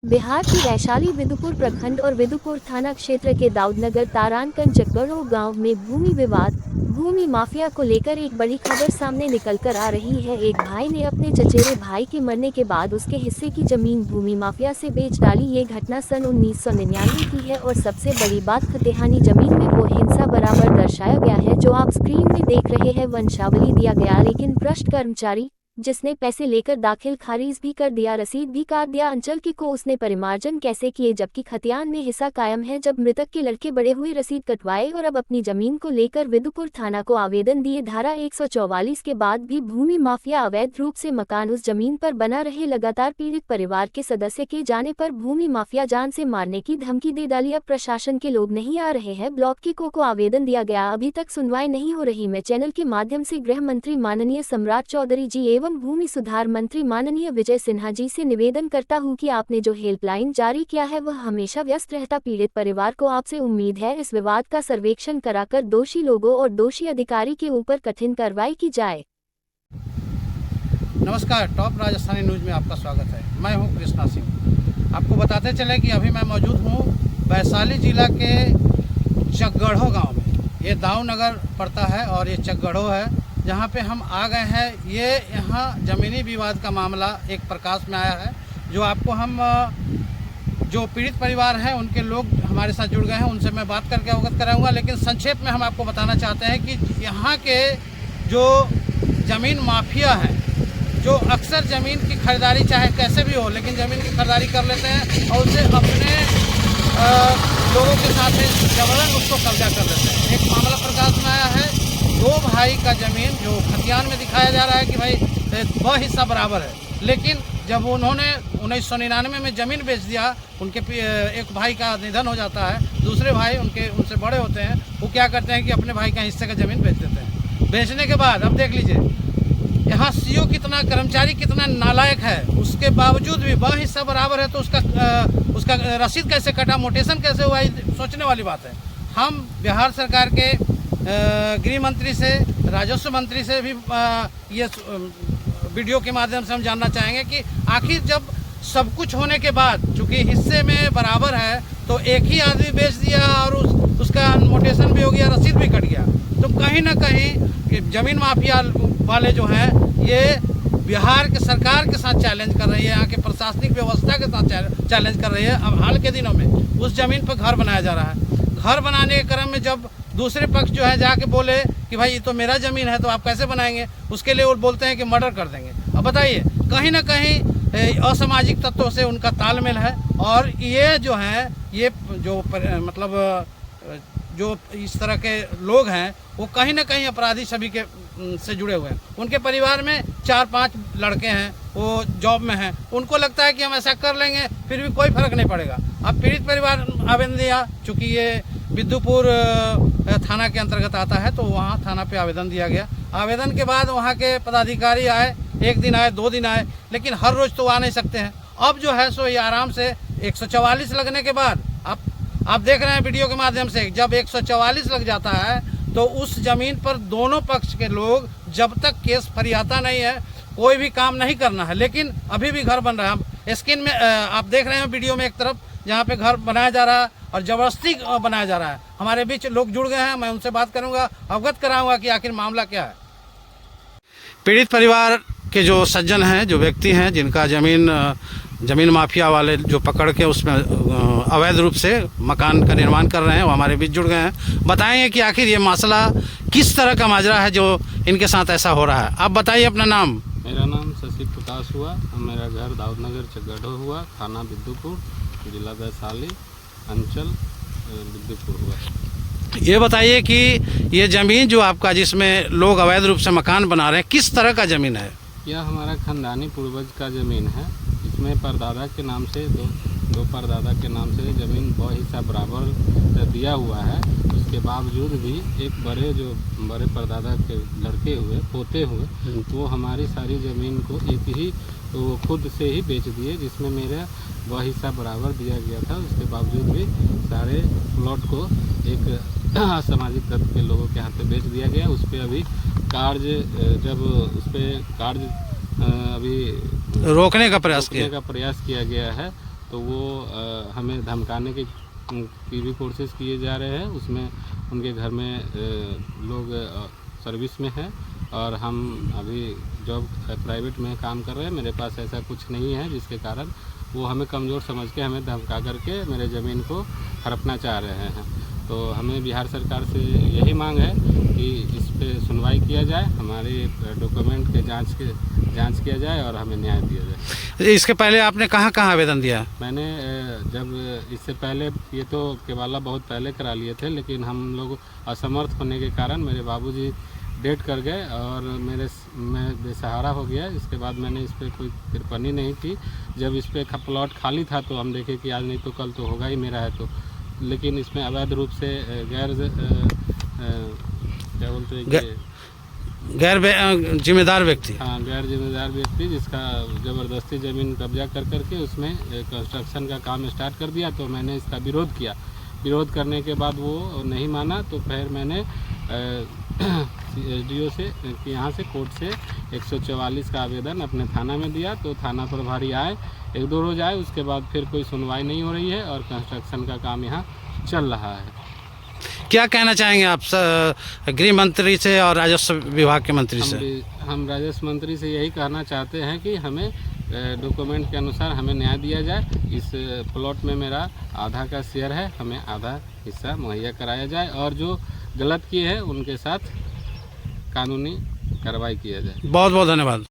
बिहार की वैशाली विदुपुर प्रखंड और विदुपुर थाना क्षेत्र के दाऊदनगर तारानकन चकबड़ो गांव में भूमि विवाद, भूमि माफिया को लेकर एक बड़ी खबर सामने निकलकर आ रही है। एक भाई ने अपने चचेरे भाई के मरने के बाद उसके हिस्से की जमीन भूमि माफिया से बेच डाली। ये घटना सन 1999 की है और सबसे बड़ी बात, खतिहानी जमीन में वो हिंसा बराबर दर्शाया गया है जो आप स्क्रीन में देख रहे हैं। वंशावली दिया गया, लेकिन भ्रष्ट कर्मचारी जिसने पैसे लेकर दाखिल खारिज भी कर दिया, रसीद भी काट दिया। अंचल की को उसने परिमार्जन कैसे किए, जबकि खतियान में हिस्सा कायम है। जब मृतक के लड़के बड़े हुए, रसीद कटवाए और अब अपनी जमीन को लेकर विदुपुर थाना को आवेदन दिए। धारा 144 के बाद भी भूमि माफिया अवैध रूप से मकान उस जमीन पर बना रहे। लगातार पीड़ित परिवार के सदस्य के जाने पर भूमि माफिया जान से मारने की धमकी दे डाली। अब प्रशासन के लोग नहीं आ रहे हैं। ब्लॉक की को आवेदन दिया गया, अभी तक सुनवाई नहीं हो रही। मैं चैनल के माध्यम से गृह मंत्री माननीय सम्राट चौधरी जी एवं भूमि सुधार मंत्री माननीय विजय सिन्हा जी से निवेदन करता हूं कि आपने जो हेल्पलाइन जारी किया है वह हमेशा व्यस्त रहता। पीड़ित परिवार को आपसे उम्मीद है इस विवाद का सर्वेक्षण कराकर दोषी लोगों और दोषी अधिकारी के ऊपर कठिन कार्रवाई की जाए। नमस्कार, टॉप राजस्थानी न्यूज में आपका स्वागत है। मैं हूं कृष्णा सिंह। आपको बताते चले कि अभी मैं मौजूद हूं वैशाली जिला के चकगढ़ो गांव में। ये दाऊदनगर पड़ता है और ये चकगढ़ो है जहां पे हम आ गए हैं। ये यहाँ ज़मीनी विवाद का मामला एक प्रकाश में आया है, जो आपको हम जो पीड़ित परिवार हैं उनके लोग हमारे साथ जुड़ गए हैं, उनसे मैं बात करके अवगत कराऊंगा। लेकिन संक्षेप में हम आपको बताना चाहते हैं कि यहाँ के जो ज़मीन माफिया हैं, जो अक्सर ज़मीन की खरीदारी चाहे कैसे भी हो, लेकिन ज़मीन की खरीदारी कर लेते हैं और उसे अपने लोगों के साथ में जबरन उसको कब्जा कर लेते हैं। एक मामला प्रकाश में आया है, दो भाई का ज़मीन जो खतियान में दिखाया जा रहा है कि भाई वह हिस्सा बराबर है, लेकिन जब उन्होंने 1999 में ज़मीन बेच दिया, उनके एक भाई का निधन हो जाता है, दूसरे भाई उनसे बड़े होते हैं, वो क्या करते हैं कि अपने भाई का हिस्से का ज़मीन बेच देते हैं। बेचने के बाद अब देख लीजिए यहाँ सीओ कितना, कर्मचारी कितना नालायक है, उसके बावजूद भी वह हिस्सा बराबर है तो उसका रसीद कैसे कटा, मोटेशन कैसे हुआ, सोचने वाली बात है। हम बिहार सरकार के गृह मंत्री से, राजस्व मंत्री से भी ये वीडियो के माध्यम से हम जानना चाहेंगे कि आखिर जब सब कुछ होने के बाद, चूँकि हिस्से में बराबर है, तो एक ही आदमी बेच दिया और उसका मोटेशन भी हो गया, रसीद भी कट गया, तो कहीं ना कहीं ज़मीन माफिया वाले जो हैं ये बिहार के सरकार के साथ चैलेंज कर रही है, यहाँ के प्रशासनिक व्यवस्था के साथ चैलेंज कर रही है। अब हाल के दिनों में उस ज़मीन पर घर बनाया जा रहा है। घर बनाने के क्रम में जब दूसरे पक्ष जो है जाके बोले कि भाई ये तो मेरा ज़मीन है तो आप कैसे बनाएंगे, उसके लिए वो बोलते हैं कि मर्डर कर देंगे। अब बताइए, कहीं ना कहीं असामाजिक तत्वों से उनका तालमेल है और ये जो है, ये जो मतलब जो इस तरह के लोग हैं वो कहीं ना कहीं अपराधी सभी के से जुड़े हुए हैं। उनके परिवार में 4-5 लड़के हैं, वो जॉब में हैं, उनको लगता है कि हम ऐसा कर लेंगे फिर भी कोई फर्क नहीं पड़ेगा। अब पीड़ित परिवार आवेदन दिया, चूँकि ये विदुपुर थाना के अंतर्गत आता है, तो वहाँ थाना पे आवेदन दिया गया। आवेदन के बाद वहाँ के पदाधिकारी आए, 1 दिन आए, 2 दिन आए, लेकिन हर रोज़ तो आ नहीं सकते हैं। अब जो है सो ये आराम से 144 लगने के बाद, आप देख रहे हैं वीडियो के माध्यम से, जब 144 लग जाता है तो उस ज़मीन पर दोनों पक्ष के लोग, जब तक केस फरियाता नहीं है, कोई भी काम नहीं करना है। लेकिन अभी भी घर बन रहा है। स्क्रीन में आप देख रहे हैं वीडियो में एक तरफ जहाँ पे घर बनाया जा रहा है और ज़बरदस्ती बनाया जा रहा है। हमारे बीच लोग जुड़ गए हैं, मैं उनसे बात करूँगा, अवगत कराऊँगा कि आखिर मामला क्या है। पीड़ित परिवार के जो सज्जन हैं, जो व्यक्ति हैं, जिनका ज़मीन माफिया वाले जो पकड़ के उसमें अवैध रूप से मकान का निर्माण कर रहे हैं, वो हमारे बीच जुड़ गए हैं। बताएंगे कि आखिर ये मसला किस तरह का माजरा है जो इनके साथ ऐसा हो रहा है। आप बताइए अपना नाम। मेरा नाम शशि प्रकाश हुआ, मेरा घर दाऊदनगर चकगढ़ो हुआ, थाना विदुपुर, जिला वैशाली, अंचल विदुपुर हुआ। ये बताइए कि ये ज़मीन जो आपका, जिसमें लोग अवैध रूप से मकान बना रहे हैं, किस तरह का ज़मीन है? यह हमारा खानदानी पूर्वज का ज़मीन है। इसमें परदादा के नाम से दो परदादा के नाम से ज़मीन बहुत हिस्सा बराबर दिया हुआ है। उसके बावजूद भी एक बड़े परदादा के लड़के हुए, पोते हुए, वो हमारी सारी ज़मीन को वो खुद से ही बेच दिए, जिसमें मेरा वह हिस्सा बराबर दिया गया था। उसके बावजूद भी सारे प्लॉट को एक सामाजिक तत्व के लोगों के हाथ पे बेच दिया गया। उस पर अभी कार्य अभी रोकने का प्रयास किया गया है, तो वो हमें धमकाने की भी कोशिश किए जा रहे हैं। उसमें उनके घर में लोग सर्विस में हैं और हम अभी जॉब प्राइवेट में काम कर रहे हैं। मेरे पास ऐसा कुछ नहीं है जिसके कारण वो हमें कमज़ोर समझ के हमें धमका करके मेरे ज़मीन को हड़पना चाह रहे हैं। तो हमें बिहार सरकार से यही मांग है कि इस पे सुनवाई किया जाए, हमारे डॉक्यूमेंट के जांच किया जाए और हमें न्याय दिया जाए। इसके पहले आपने कहाँ कहाँ आवेदन दिया? मैंने जब इससे पहले ये तो केवाला बहुत पहले करा लिए थे, लेकिन हम लोग असमर्थ होने के कारण मेरे बाबूजी डेट कर गए और मैं बेसहारा हो गया। इसके बाद मैंने इस पर कोई टिप्पणी नहीं की। जब इस पर प्लॉट खाली था तो हम देखे कि आज नहीं तो कल तो होगा ही मेरा है, तो लेकिन इसमें अवैध रूप से गैर जिम्मेदार व्यक्ति, हाँ, गैर जिम्मेदार व्यक्ति जिसका ज़बरदस्ती ज़मीन कब्जा कर करके उसमें कंस्ट्रक्शन का काम स्टार्ट कर दिया। तो मैंने इसका विरोध किया। विरोध करने के बाद वो नहीं माना, तो फिर मैंने SDO से यहाँ से कोर्ट से 144 का आवेदन अपने थाना में दिया। तो थाना प्रभारी आए, 1-2 रोज़ आए, उसके बाद फिर कोई सुनवाई नहीं हो रही है और कंस्ट्रक्शन का काम यहाँ चल रहा है। क्या कहना चाहेंगे आप गृह मंत्री से और राजस्व विभाग के मंत्री से? हम राजस्व मंत्री से यही कहना चाहते हैं कि हमें डॉक्यूमेंट के अनुसार हमें न्याय दिया जाए। इस प्लॉट में मेरा आधा का शेयर है, हमें आधा हिस्सा मुहैया कराया जाए और जो गलत किए हैं उनके साथ कानूनी कार्रवाई किया जाए। बहुत बहुत धन्यवाद।